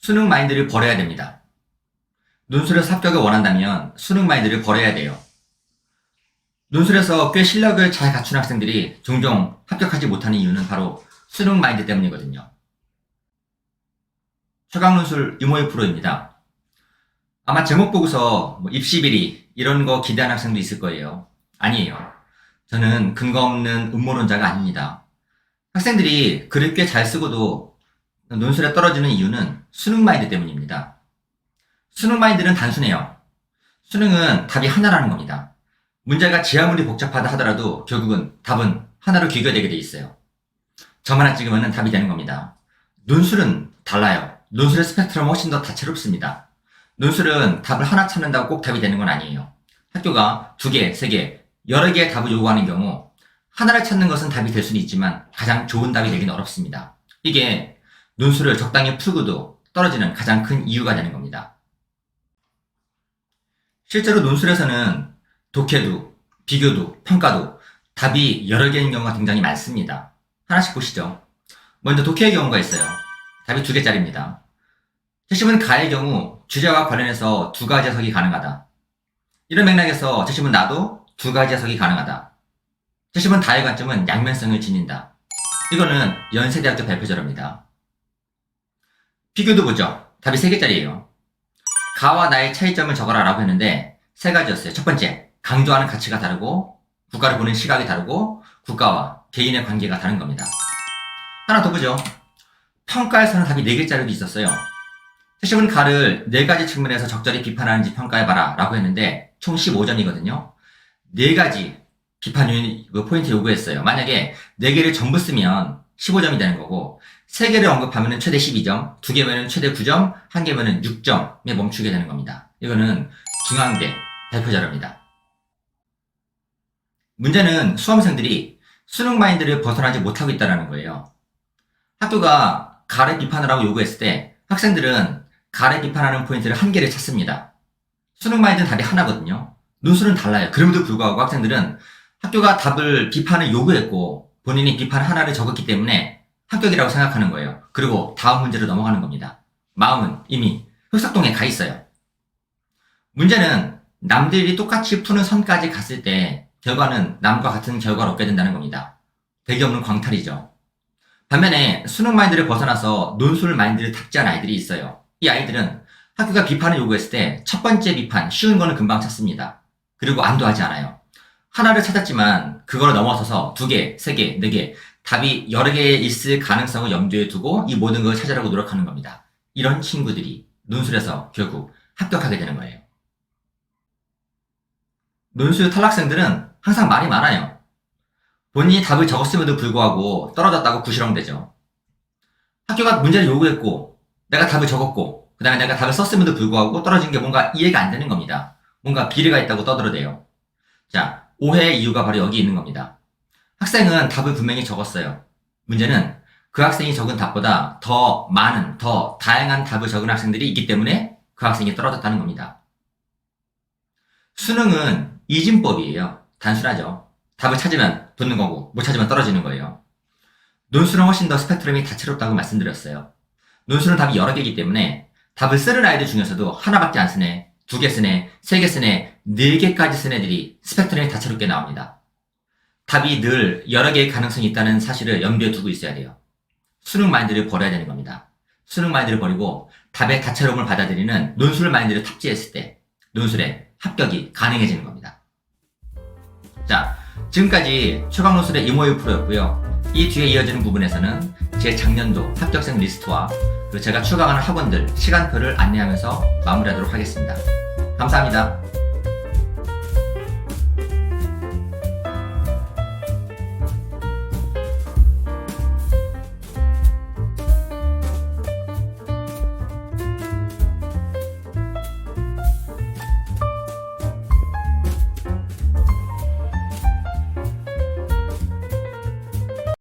수능 마인드를 버려야 됩니다. 논술에서 합격을 원한다면 수능 마인드를 버려야 돼요. 논술에서 꽤 실력을 잘 갖춘 학생들이 종종 합격하지 못하는 이유는 바로 수능 마인드 때문이거든요. 최강논술 유모의 프로입니다. 아마 제목 보고서 입시 비리 이런 거 기대하는 학생도 있을 거예요. 아니에요. 저는 근거 없는 음모론자가 아닙니다. 학생들이 글을 꽤 잘 쓰고도 논술에 떨어지는 이유는 수능 마인드 때문입니다. 수능 마인드는 단순해요. 수능은 답이 하나라는 겁니다. 문제가 지하물이 복잡하다 하더라도 결국은 답은 하나로 귀결되게 돼 있어요. 점 하나 찍으면 답이 되는 겁니다. 논술은 달라요. 논술의 스펙트럼은 훨씬 더 다채롭습니다. 논술은 답을 하나 찾는다고 꼭 답이 되는 건 아니에요. 학교가 2개, 3개, 여러 개의 답을 요구하는 경우 하나를 찾는 것은 답이 될 수는 있지만 가장 좋은 답이 되기는 어렵습니다. 이게 논술을 적당히 풀고도 떨어지는 가장 큰 이유가 되는 겁니다. 실제로 논술에서는 독해도, 비교도, 평가도 답이 여러 개인 경우가 굉장히 많습니다. 하나씩 보시죠. 먼저 독해의 경우가 있어요. 답이 2개짜리입니다. 채심은 가의 경우 주제와 관련해서 2가지 해석이 가능하다. 이런 맥락에서 채심은 나도 2가지 해석이 가능하다. 채심은 다의 관점은 양면성을 지닌다. 이거는 연세대학교 발표자료입니다. 비교도 보죠. 답이 3개짜리예요. 가와 나의 차이점을 적어라 라고 했는데 3가지였어요. 첫 번째, 강조하는 가치가 다르고 국가를 보는 시각이 다르고 국가와 개인의 관계가 다른 겁니다. 하나 더 보죠. 평가에서는 답이 4개짜리도 있었어요. 채심은 가를 4가지 측면에서 적절히 비판하는지 평가해봐라 라고 했는데 총 15점이거든요. 4가지 비판 포인트 요구했어요. 만약에 4개를 전부 쓰면 15점이 되는 거고 3개를 언급하면 최대 12점, 2개면 최대 9점, 1개면 6점에 멈추게 되는 겁니다. 이거는 중앙대 발표자료입니다. 문제는 수험생들이 수능 마인드를 벗어나지 못하고 있다는 거예요. 학교가 가를 비판을 하고 요구했을 때 학생들은 가를 비판하는 포인트를 1개를 찾습니다. 수능 마인드는 답이 하나거든요. 논술은 달라요. 그럼에도 불구하고 학생들은 학교가 답을 비판을 요구했고 본인이 비판 하나를 적었기 때문에 합격이라고 생각하는 거예요. 그리고 다음 문제로 넘어가는 겁니다. 마음은 이미 흑석동에 가 있어요. 문제는 남들이 똑같이 푸는 선까지 갔을 때 결과는 남과 같은 결과를 얻게 된다는 겁니다. 대기 없는 광탈이죠. 반면에 수능 마인드를 벗어나서 논술 마인드를 탑재한 아이들이 있어요. 이 아이들은 학교가 비판을 요구했을 때 첫 번째 비판, 쉬운 거는 금방 찾습니다. 그리고 안도하지 않아요. 하나를 찾았지만 그걸 넘어서서 2개, 3개, 4개 답이 여러 개 있을 가능성을 염두에 두고 이 모든 걸 찾으려고 노력하는 겁니다. 이런 친구들이 논술에서 결국 합격하게 되는 거예요. 논술 탈락생들은 항상 말이 많아요. 본인이 답을 적었음에도 불구하고 떨어졌다고 구시렁대죠. 학교가 문제를 요구했고 내가 답을 적었고 그 다음에 내가 답을 썼음에도 불구하고 떨어진 게 뭔가 이해가 안 되는 겁니다. 뭔가 비리가 있다고 떠들어대요. 자, 오해의 이유가 바로 여기 있는 겁니다. 학생은 답을 분명히 적었어요. 문제는 그 학생이 적은 답보다 더 많은, 더 다양한 답을 적은 학생들이 있기 때문에 그 학생이 떨어졌다는 겁니다. 수능은 이진법이에요. 단순하죠. 답을 찾으면 붙는 거고 못 찾으면 떨어지는 거예요. 논술은 훨씬 더 스펙트럼이 다채롭다고 말씀드렸어요. 논술은 답이 여러 개이기 때문에 답을 쓰는 아이들 중에서도 하나밖에 안 쓰네, 2개 쓰네, 3개 쓰네, 4개까지 쓴 애들이 스펙트럼이 다채롭게 나옵니다. 답이 늘 여러 개의 가능성이 있다는 사실을 염두에 두고 있어야 돼요. 수능 마인드를 버려야 되는 겁니다. 수능 마인드를 버리고 답의 다채로움을 받아들이는 논술 마인드를 탑재했을 때 논술에 합격이 가능해지는 겁니다. 자, 지금까지 최강논술의 이모유 프로였고요. 이 뒤에 이어지는 부분에서는 제 작년도 합격생 리스트와 그리고 제가 추가하는 학원들 시간표를 안내하면서 마무리하도록 하겠습니다. 감사합니다.